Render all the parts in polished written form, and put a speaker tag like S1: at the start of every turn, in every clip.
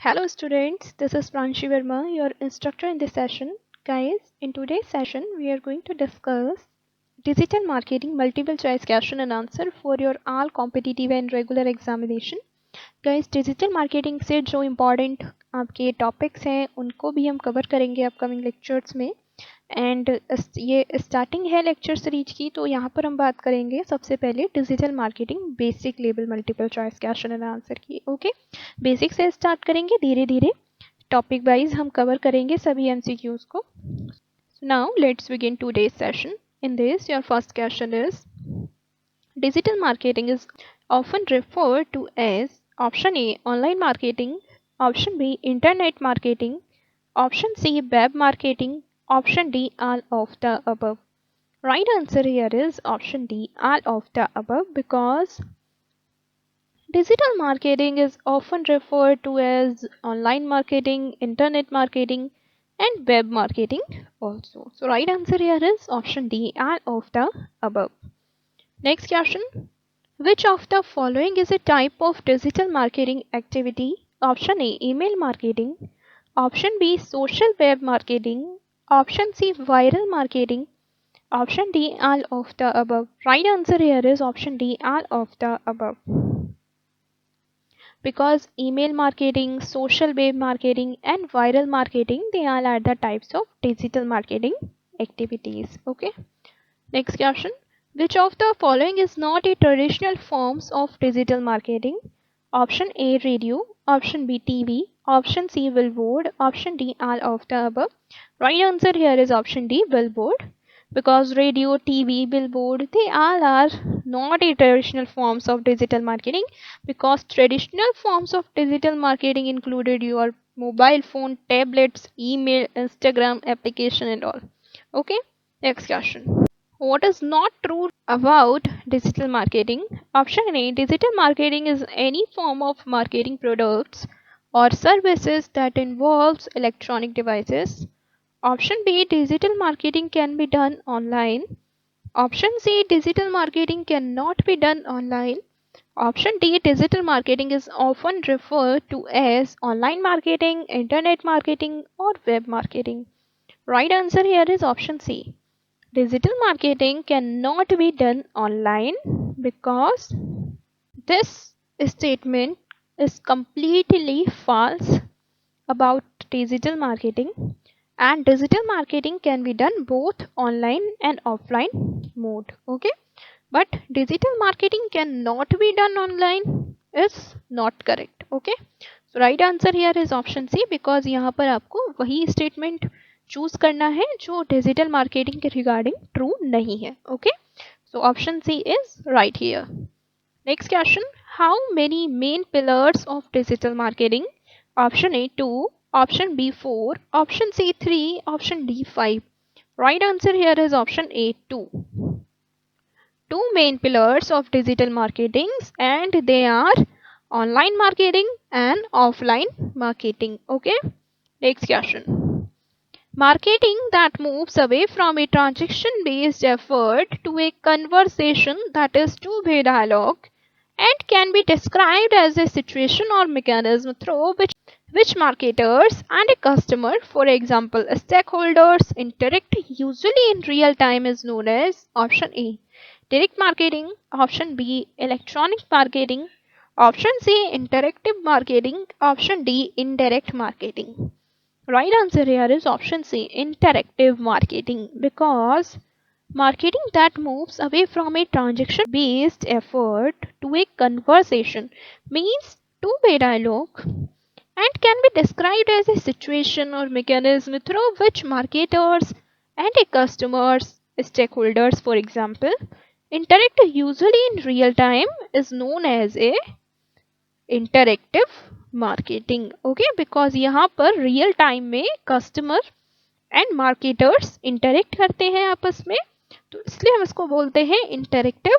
S1: Hello students, this is Pranshi Verma, your instructor in this session. Guys, in today's session, we are going to discuss digital marketing multiple choice question and answer for your all competitive and regular examination. Guys, digital marketing से जो important आपके topics हैं उनको भी हम cover करेंगे upcoming lectures में। And ये स्टार्टिंग है लेक्चर सीरीज की, तो यहाँ पर हम बात करेंगे सबसे पहले digital marketing basic level multiple choice question and answer की। ओके, बेसिक से स्टार्ट करेंगे, धीरे धीरे टॉपिक वाइज हम कवर करेंगे सभी एमसीक्यूज को। Now let's begin today's session. In this your first question is digital marketing is often referred to as option A online marketing, option B internet marketing, option C web marketing, option D all of the above. Right answer here is option D all of the above, because digital marketing is often referred to as online marketing, internet marketing and web marketing also. So right answer here is option D all of the above. Next question. Which of the following is a type of digital marketing activity? Option A email marketing, option B social web marketing, option C viral marketing, option D all of the above. Right answer here is option D all of the above, because email marketing, social web marketing and viral marketing, they all are the types of digital marketing activities. Okay, next question. Which of the following is not a traditional forms of digital marketing? Option A radio, option B TV, option C billboard, option D all of the above. Right answer here is option D billboard, because radio, TV, billboard, they all are not a traditional forms of digital marketing, because traditional forms of digital marketing included your mobile phone, tablets, email, Instagram application and all. Okay, next question. What is not true about digital marketing? Option A digital marketing is any form of marketing products or services that involves electronic devices. Option B digital marketing can be done online. Option C digital marketing cannot be done online. Option D digital marketing is often referred to as online marketing, internet marketing or web marketing. Right answer here is option C. Digital marketing cannot be done online, because this statement is completely false about digital marketing, and digital marketing can be done both online and offline mode. Okay, but digital marketing cannot be done online is not correct. Okay, so right answer here is option C, because यहाँ पर आपको वही statement choose करना है जो digital marketing के regarding true नहीं है. Okay, so option C is right here. Next question. How many main pillars of digital marketing? Option A 2, option B 4, option C 3, option D 5. Right answer here is option A 2. Two main pillars of digital marketing, and they are online marketing and offline marketing. Okay, next question. Marketing that moves away from a transaction-based effort to a conversation, that is two-way dialogue, and can be described as a situation or mechanism through which marketers and a customer, for example stakeholders, interact usually in real time, is known as option A direct marketing, option B electronic marketing, option C interactive marketing, option D indirect marketing. Right answer here is option C interactive marketing, because marketing that moves away from a transaction based effort to a conversation means two-way dialogue, and can be described as a situation or mechanism through which marketers and a customers, stakeholders for example, interact usually in real time, is known as a interactive marketing. Okay, because यहाँ पर real time में customer and marketers interact करते हैं आपस में, तो इसलिए हम इसको बोलते हैं interactive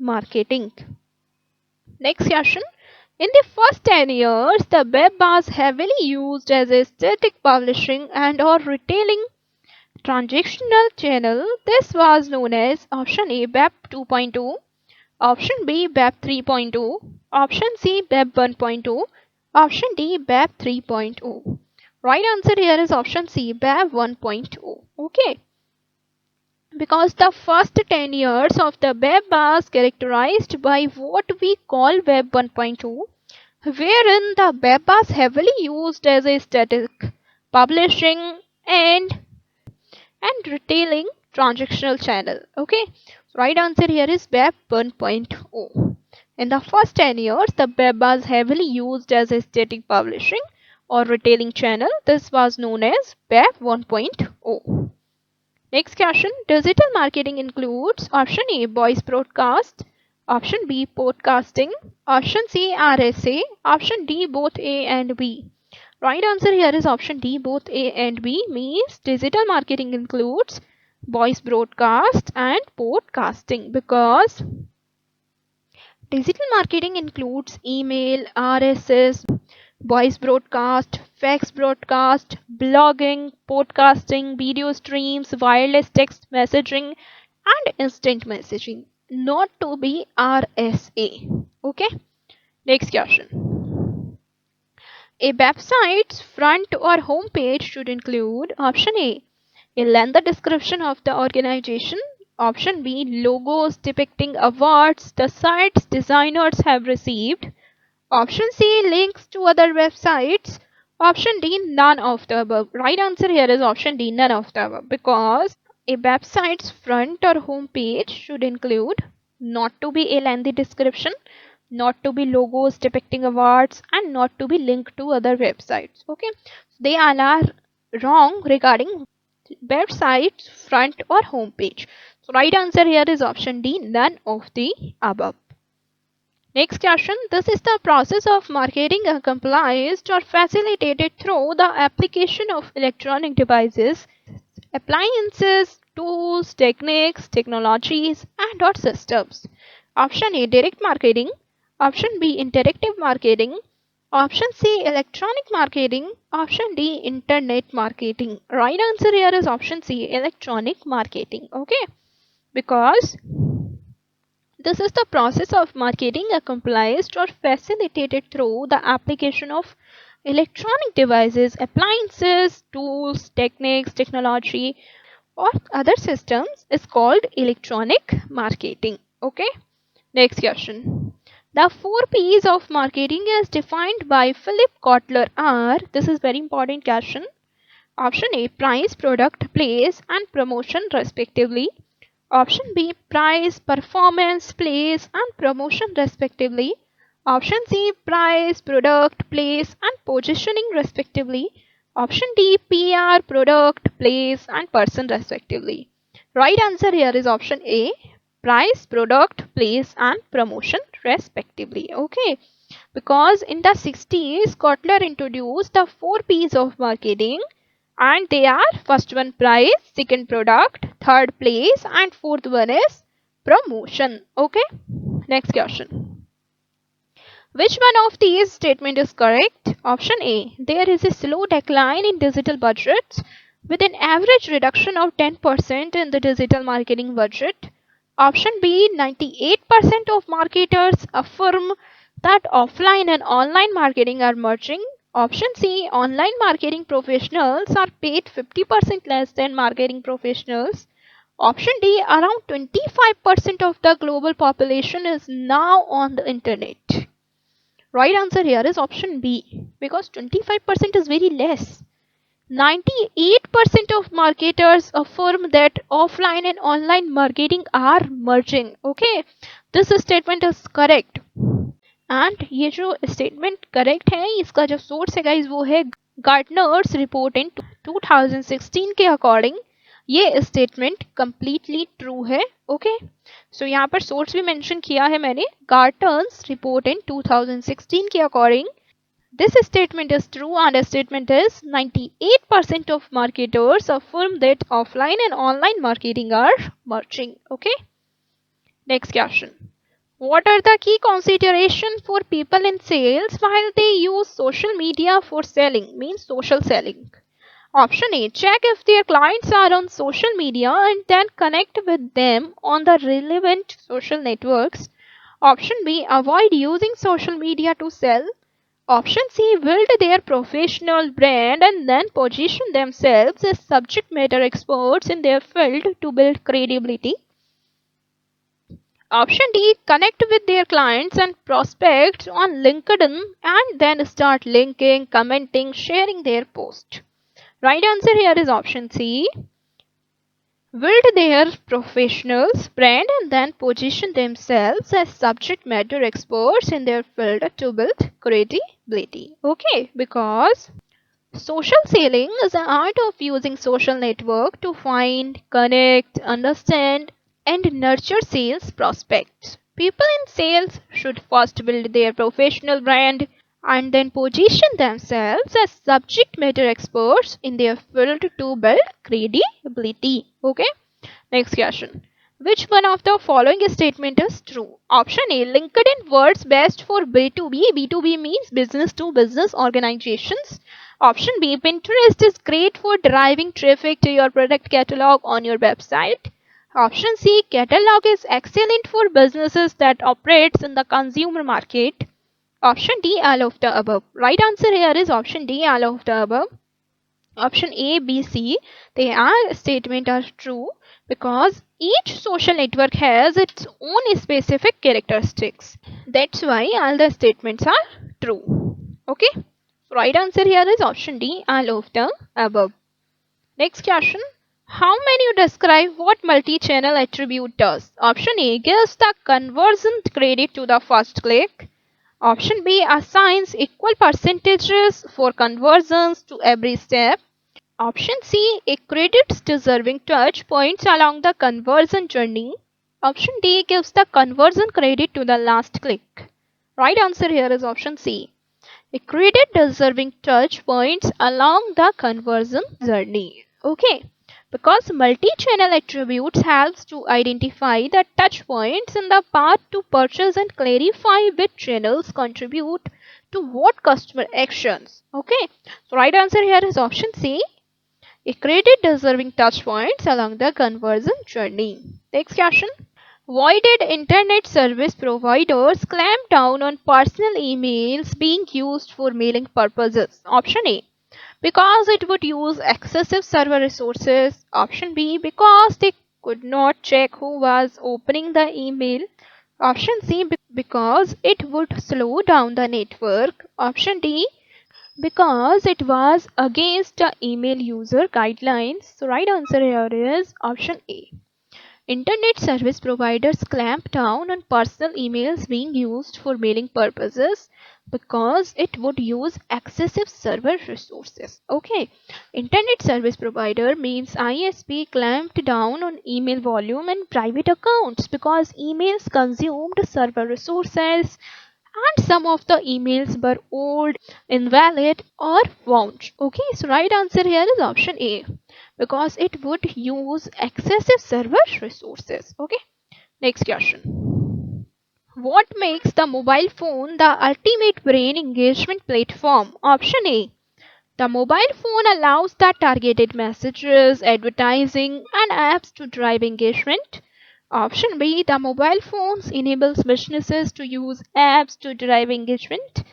S1: marketing. Next question. In the first 10 years, the web was heavily used as a static publishing and or retailing transactional channel. This was known as option A Web 2.2, option B Web 3.2, option C Web 1.2, Option D, BAP 3.0. Right answer here is option C, BAP 1.0. Okay. Because the first 10 years of the web was characterized by what we call Web 1.2, wherein the web was heavily used as a static publishing and retailing transactional channel. Okay, right answer here is Web 1.0. In the first 10 years, the web was heavily used as a static publishing or retailing channel. This was known as Web 1.0. Next question. Digital marketing includes option A, voice broadcast, option B, podcasting, option C, RSA, option D, both A and B. Right answer here is option D, both A and B, means digital marketing includes voice broadcast and podcasting, because digital marketing includes email, RSS, voice broadcast, fax broadcast, blogging, podcasting, video streams, wireless text messaging, and instant messaging, not to be RSA. Okay, next question. A website's front or home page should include option A lengthy description of the organization, option B, logos depicting awards the site's designers have received, option C, links to other websites, option D, none of the above. Right answer here is option D, none of the above, because a website's front or home page should include not to be a lengthy description, not to be logos depicting awards, and not to be linked to other websites. Okay, they all are wrong regarding website's front or home page. So right answer here is option D, none of the above. Next question. This is the process of marketing accomplished or facilitated through the application of electronic devices, appliances, tools, techniques, technologies, and or systems. Option A, direct marketing. Option B, interactive marketing. Option C, electronic marketing. Option D, internet marketing. Right answer here is option C, electronic marketing. Okay, because this is the process of marketing accomplished or facilitated through the application of electronic devices, appliances, tools, techniques, technology, or other systems is called electronic marketing. Okay, next question. The 4 P's of marketing as defined by Philip Kotler are, this is very important question. Option A, price, product, place, and promotion respectively. Option B, price, performance, place, and promotion respectively. Option C, price, product, place, and positioning respectively. Option D, PR, product, place, and person respectively. Right answer here is option A, price, product, place, and promotion respectively. Okay, because in the 60s, Kotler introduced the 4 P's of marketing, and they are: first one price, second product, third place, and fourth one is promotion. Okay, next question. Which one of these statement is correct? Option A, there is a slow decline in digital budgets with an average reduction of 10% in the digital marketing budget. Option B, 98% of marketers affirm that offline and online marketing are merging. Option C, online marketing professionals are paid 50% less than marketing professionals. Option D, around 25% of the global population is now on the internet. Right answer here is option B, because 25% is very less. 98% of marketers affirm that offline and online marketing are merging. Okay, this statement is correct. And ये जो statement correct है, इसका जो source है guys वो है गार्टनर्स report इन 2016 के according ये स्टेटमेंट कंप्लीटली ट्रू है. ओके, सो यहाँ पर सोर्स भी मेंशन किया है मैंने, गार्टनर्स रिपोर्ट इन 2016 के according this statement is true, and the statement is 98% of marketers affirm that offline and online marketing are merging. Okay, next question. What are the key considerations for people in sales while they use social media for selling, means social selling? Option A, check if their clients are on social media and then connect with them on the relevant social networks. Option B, avoid using social media to sell. Option C, build their professional brand and then position themselves as subject matter experts in their field to build credibility. Option D, connect with their clients and prospects on LinkedIn and then start linking, commenting, sharing their post. Right answer here is option C. Build their professionals brand and then position themselves as subject matter experts in their field to build credibility. Okay, because social selling is the art of using social network to find, connect, understand, and nurture sales prospects. People in sales should first build their professional brand and then position themselves as subject matter experts in their field to build credibility. Okay, next question. Which one of the following statement is true? Option A, LinkedIn works best for B2B. B2B means business to business organizations. Option B, Pinterest is great for driving traffic to your product catalog on your website. Option C, catalog is excellent for businesses that operates in the consumer market. Option D, all of the above. Right answer here is option D, all of the above. Option A, B, C, they are statement are true because each social network has its own specific characteristics. That's why all the statements are true. Okay. Right answer here is option D, all of the above. Next question. How many you describe what multi-channel attribute does? Option A gives the conversion credit to the first click. Option B assigns equal percentages for conversions to every step. Option C accredits deserving touch points along the conversion journey. Option D gives the conversion credit to the last click. Right answer here is option C. Accredit deserving touch points along the conversion journey. Okay, because multi-channel attributes helps to identify the touch points in the path to purchase and clarify which channels contribute to what customer actions. Okay, so right answer here is option C. Accredit deserving touch points along the conversion journey. Next question. Why did internet service providers clamp down on personal emails being used for mailing purposes? Option A, because it would use excessive server resources. Option B, because they could not check who was opening the email. Option C, because it would slow down the network. Option D, because it was against the email user guidelines. So right answer here is option A. Internet service providers clamp down on personal emails being used for mailing purposes because it would use excessive server resources. Okay, Internet service provider means ISP clamped down on email volume and private accounts because emails consumed server resources and some of the emails were old, invalid, or wound. Okay, so right answer here is option A because it would use excessive server resources. Okay, next question. What makes the mobile phone the ultimate brain engagement platform? Option A. The mobile phone allows the targeted messages, advertising, and apps to drive engagement. Option B, the mobile phones enables businesses to use apps to drive engagement.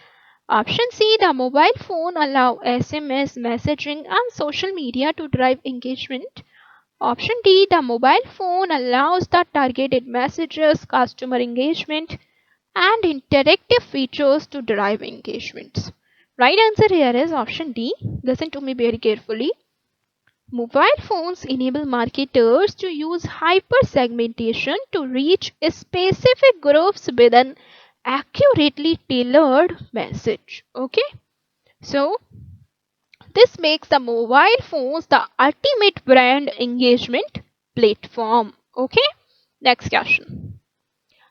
S1: Option C, the mobile phone allow SMS messaging and social media to drive engagement. Option D, the mobile phone allows the targeted messages, customer engagement, and interactive features to drive engagements. Right answer here is option D. Listen to me very carefully. Mobile phones enable marketers to use hyper segmentation to reach specific groups with an accurately tailored message. Okay, so this makes the mobile phones the ultimate brand engagement platform. Okay, next question.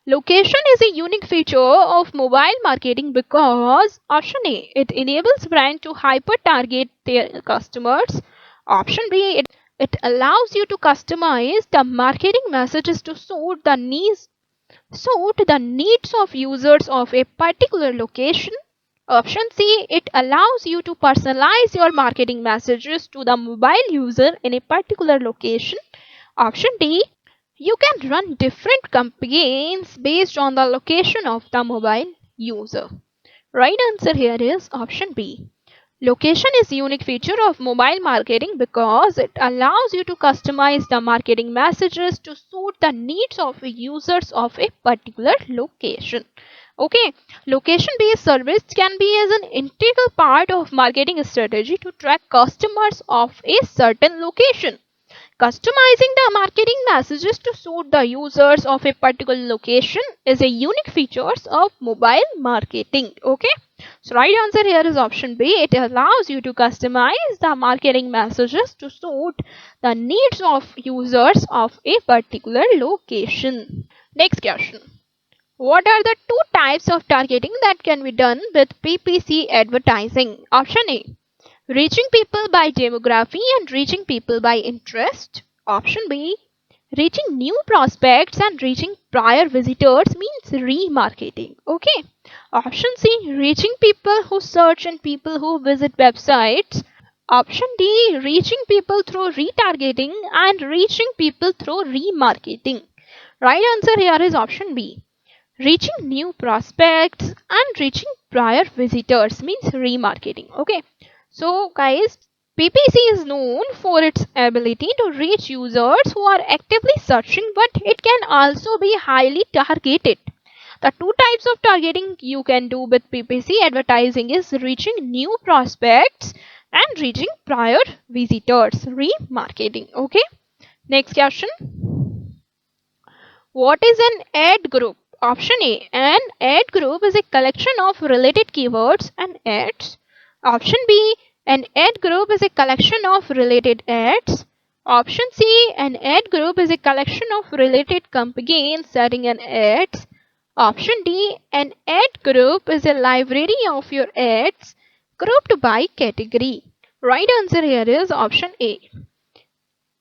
S1: Location is a unique feature of mobile marketing because option A, it enables brand to hyper target their customers. Option B, it allows you to customize the marketing messages to suit the needs of users of a particular location. Option C, it allows you to personalize your marketing messages to the mobile user in a particular location. Option D, you can run different campaigns based on the location of the mobile user. Right answer here is option B. Location is a unique feature of mobile marketing because it allows you to customize the marketing messages to suit the needs of users of a particular location. Okay, location based service can be as an integral part of marketing strategy to track customers of a certain location. Customizing the marketing messages to suit the users of a particular location is a unique feature of mobile marketing. Okay, so right answer here is option B. It allows you to customize the marketing messages to suit the needs of users of a particular location. Next question. What are the two types of targeting that can be done with PPC advertising? Option A. Reaching people by demography and reaching people by interest. Option B. Reaching new prospects and reaching prior visitors means remarketing. Okay. Option C. Reaching people who search and people who visit websites. Option D. Reaching people through retargeting and reaching people through remarketing. Right answer here is option B. Reaching new prospects and reaching prior visitors means remarketing. Okay, so guys, PPC is known for its ability to reach users who are actively searching, but it can also be highly targeted. The two types of targeting you can do with PPC advertising is reaching new prospects and reaching prior visitors, remarketing. Okay, next question. What is an ad group? Option A. An ad group is a collection of related keywords and ads. Option B. An ad group is a collection of related ads. Option C. An ad group is a collection of related campaigns setting and ads. Option D. An ad group is a library of your ads grouped by category. Right answer here is option A.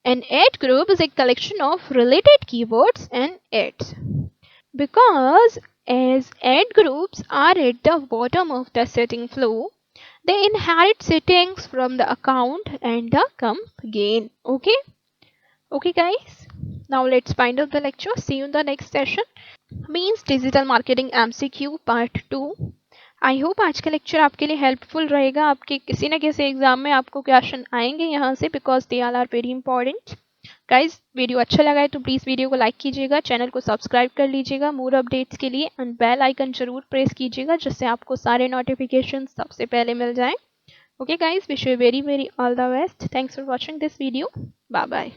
S1: An ad group is a collection of related keywords and ads. Because as ad groups are at the bottom of the setting flow, they inherit settings from the account and the campaign. Okay? Okay guys. Now let's find out the lecture. See you in the next session. Means Digital Marketing MCQ Part 2. I hope आज का lecture आपके लिए helpful रहेगा. आपके किसी न किसी exam में आपको क्वेश्चन आएंगे यहाँ से, because they are very important. Guys, video अच्छा लगा है तो प्लीज़ वीडियो को लाइक कीजिएगा, चैनल को सब्सक्राइब कर लीजिएगा मोर अपडेट्स के लिए, एंड बेल आइकन जरूर प्रेस कीजिएगा जिससे आपको सारे नोटिफिकेशन सबसे पहले मिल जाएं. Okay guys, wish you very very all the best. Thanks for watching this video. Bye bye.